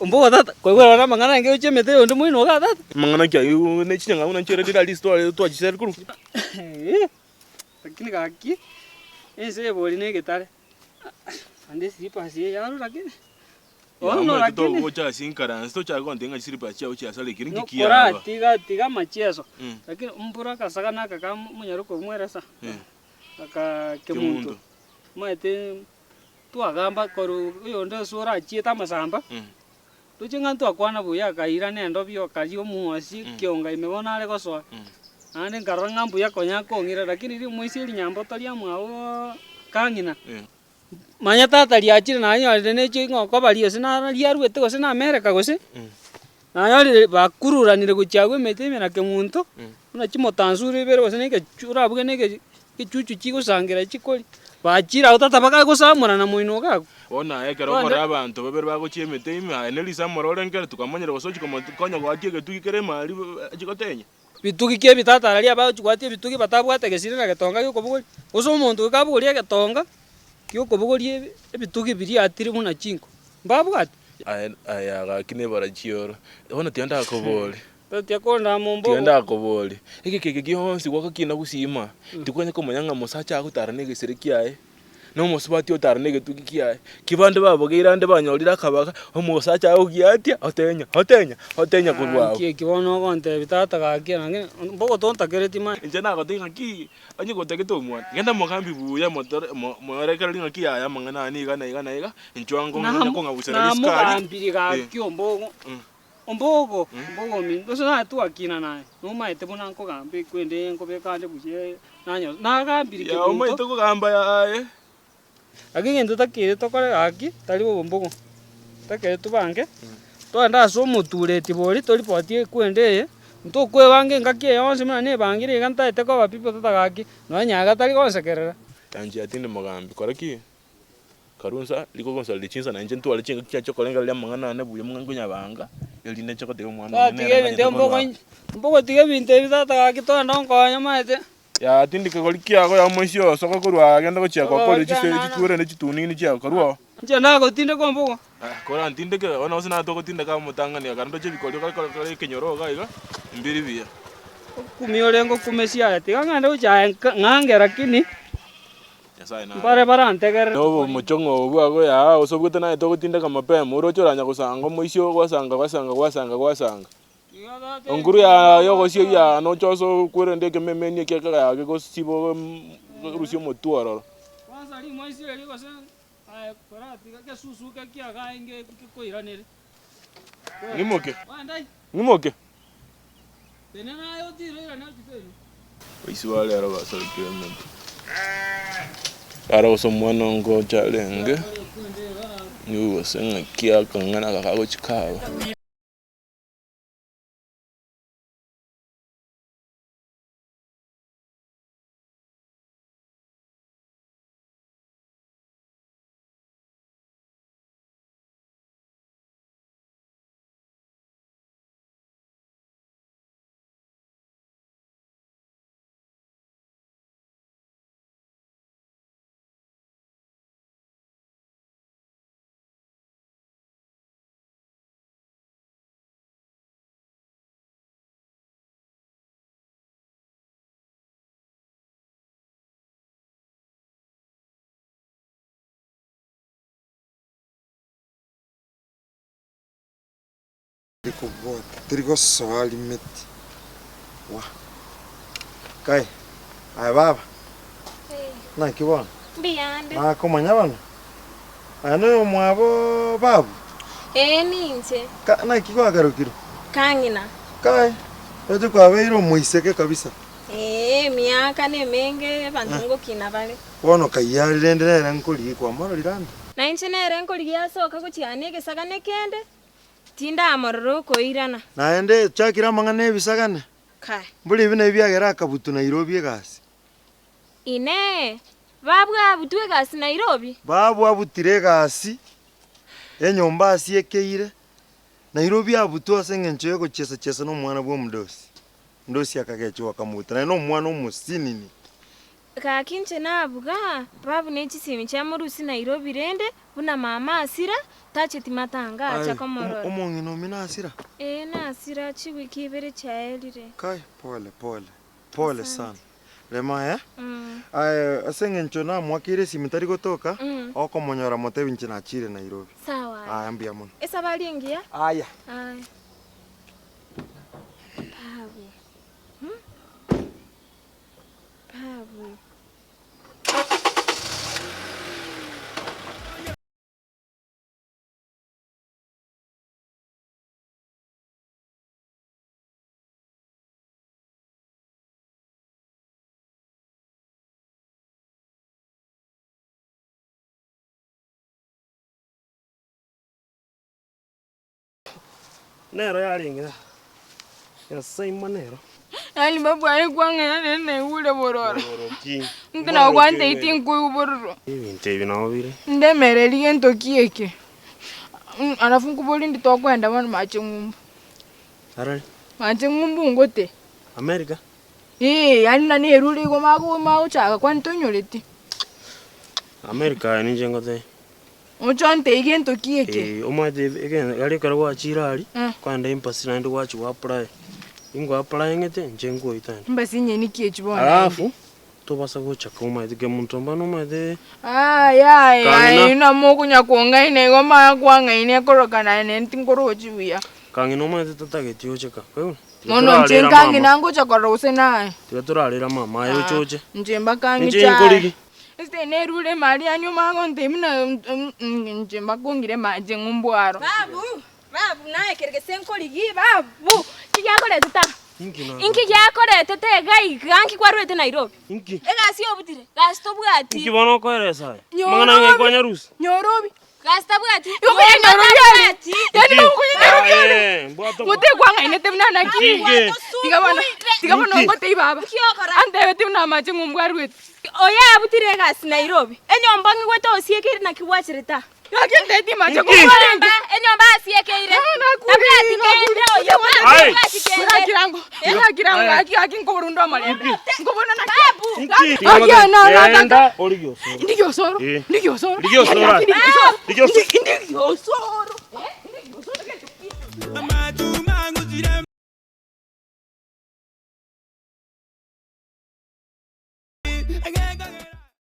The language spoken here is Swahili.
Umbo tata kwa hiyo na mangana nge uche mete ndo mwino ga tata. Mangana kya ne chinyanga una chere dira listo to achisere kuru. Lakini kaki. Ese boli ne getare. Ande sipa si ya ru lakini. Ono lakini. To cha sinkara, sto cha konde nga siripa cha uchi asale kiringi kia. Ora tiga machieso. Lakini umpura kasaka na kaka munyaruko mweresa. Aka kemuntu. Maete tu agamba koru yonde sura chieta masamba. Tuchinga tu akwana buya kaira nendo bio kaji omuosi kionga imebona ale gosoa. Ane ngaranga mbuya konya kongira lakini ri mwisi ri nyambo talia mwao kangina. Manya tata liachire na nyo ne chingo ko bali osina liarwete osina America gose. Na yo bakururanire guchagwe meteme na kemuntu. Una chimotansuri bere osina ke chura buge ne ke chuchu chigo sangira chikoli. Bachira utata baka gusamura na muino gago. Ona ekero kora abantu babere bagochiemete ime enelisa morore ngere tukamanyira gosochi konya gwatiege tukikere mali chikotenya. Bitugi ke bitata ali aba chugwatie bitugi batabwate gesire na getonga yuko bugoli. Uso umuntu kabugoli getonga. Yuko bugoli ebitugi biri atiri muna chinko. Mbabwate. Aya gakine barachioro. Ona tienda akobole. Tatia konda mombo. Tienda akobole. Iki gihonsi gwakakina gusima. Tikwenya ko manyanga musacha agutarane gesire kiaye. No musubati otarane getugi kiaye. Kibande babogira ande banyorira kabaka omusacha ogiatia otenya kurwa. Kibono konte bitata gakia nange mbogo tonta kereti man. Njana gotinga ki anyi gotegeto mwa. Ngenda mokambi buya motor morekera linga kiaya mangana ni iga nchwango nganya ko ngabusera iskari. Na mokambi gakio mbogo. Mbogo mi dosona tu akina nae. No maete bona nko gambe kwende nko bekande buye nanyo. Na gambiri ke. Ya omaite ko gamba ya Agenge tutakire tokore gaki tari bombogo. Takire tubange. Twanda so muture tibori tori potie kwende nto kwe bange ngaki yonse mana ne bangire ganta ite ko bapipo tatagaki no nyaga tari konsekerera. Tanji atinde mogambi koraki. Karunsa liko konsa lichinsa na nje ntwale chinga kya chokolenga lya mangana ne buye mwangunya banga. Eline choko de mwana ne. Tige binde mbogo tige binde bitatagaki twanda nkonya maete. Ya tindike golikia ko ya mwisho soko kurwa agenda ko chia ko ko chiture ne chituni ni chia karwa. Nje na ko tinde ko mbogo. Ko tindike ona usina to ko tinde ka mutanga ni akando che bikoli ko kenyoro ga iga mbiri bia. Kumiolengo kumesia ati ngande ucha ngange lakini. Yasai na. Bare anteger. No muchongo bwa ko ya osobute na to ko tinde ka mapema uro choranya kusanga mwisho kwasanga. Onguru ya yogosio ya no choso kwere ke memeni ke ka ya ko sibo rusio motuaro. Kwanza li mwaisi le ko sen ay parati ka susu ka kia ga inge ko iranere. Ngimoke. Tenena yo tiro iranere tipelo. Isuale aro ba so kiremento. Aro so mwana ngo chalenge. Ni wosenga kia kangana ka ko chikawa. Trigo swali meti. Wa. Kai. Ai baba. Na kiwa. Biande. Na komanya bana. Ano mwabo babu. Ninche. Na kiwa garukiro. Kangina. Kai. Eto kwa beiro muiseke kabisa. Miaka ne menge bantungo kina bale. Wono kayari rendera nkoli kwa maro liranda. Na inche ne renkoli yasoka kuchiane gesagane kende. Tinda amororo koirana. Naende chakira mangane bisagane. Kai. Mbuli bine byagera kabutu Nairobi egasi. Ine. Babu abutu egasi Nairobi. Babu abutire egasi. Enyomba asiekeire. Nairobi abutu asengencho yego chesa no mwana bwo mdosi. Ndosi akagecho wakamuta. Na no mwana omusinini. Kakinche nabuga babu nechisimi cha murusi Nairobi rende buna mama asira tache timatanga acha komororo. Omongi no mina asira. Na asira chiwiki ibere chaelire. Kai pole sana. Lema asengencho na mwakire simitari gotoka okomonyora motebi nchina chire Nairobi. Sawa. Ambia muno. Esa balingia? Aya. Aya. Babu. Babu. Nero yaringa. Ya saima nero. Ali babu ai kwanga nene ule bororo. Ki. Ndina kwante itingu bororo. Ibinte binobire. Ndemereri ento kieke. Alafu nkuboli nditokwenda bana mache ngumbu. Arali. Mache ngumbu ngote. America. Yani nani eruli ko mago chaka kwanto nyoreti. America ni jengote. Ochonte igento kieke. Omate again yali karwa chirali. Kwanda embassy nandi wachi wa apply. Ingo apply ngete njengo itani. Embassy nyeni kiechi bona. Alafu tobasa gocha koma dige muntu mbano made. Ya ina moku nyakonga ine goma kwanga ine korokana ine ntingoroji wiya. Kangi no made tatageti ocheka. Kwewe. Mono njengangi nango chakora usena. Tigaturalira mama yo choche. Njemba kangi cha. Njenkorigi. Este nerule mali anyu mago ndemina njemba kongire maje ngumbwaro. Babu naye kergesen koligi babu. Kiyakorete ta. Inki yakorete te gai ganki kwarwete Nairobi. Inki. Ega si obutire. Gasto bugati. Inki bono koeresa. Mangana ngai kwa nyarusi. Nyorobi. Gasta bugati. Yo kwa nyorobi. Yani kwa nyorobi. Mote kwanga ine temna na ki. Tiga bana ngote ibaba. Ande temna maje ngumbwarwete. Oya abutire gasi Nairobi. Enyombangi gweto osiekeri na kiwachireta. Yakende ti maje ngumbwarwete. Enyomba asiekeire. Tabia tikende oyo. Kirango aki ngorundo malembe. Ngobona na babu. Aya na enda origio. Ndigio soro. Ndigio soro.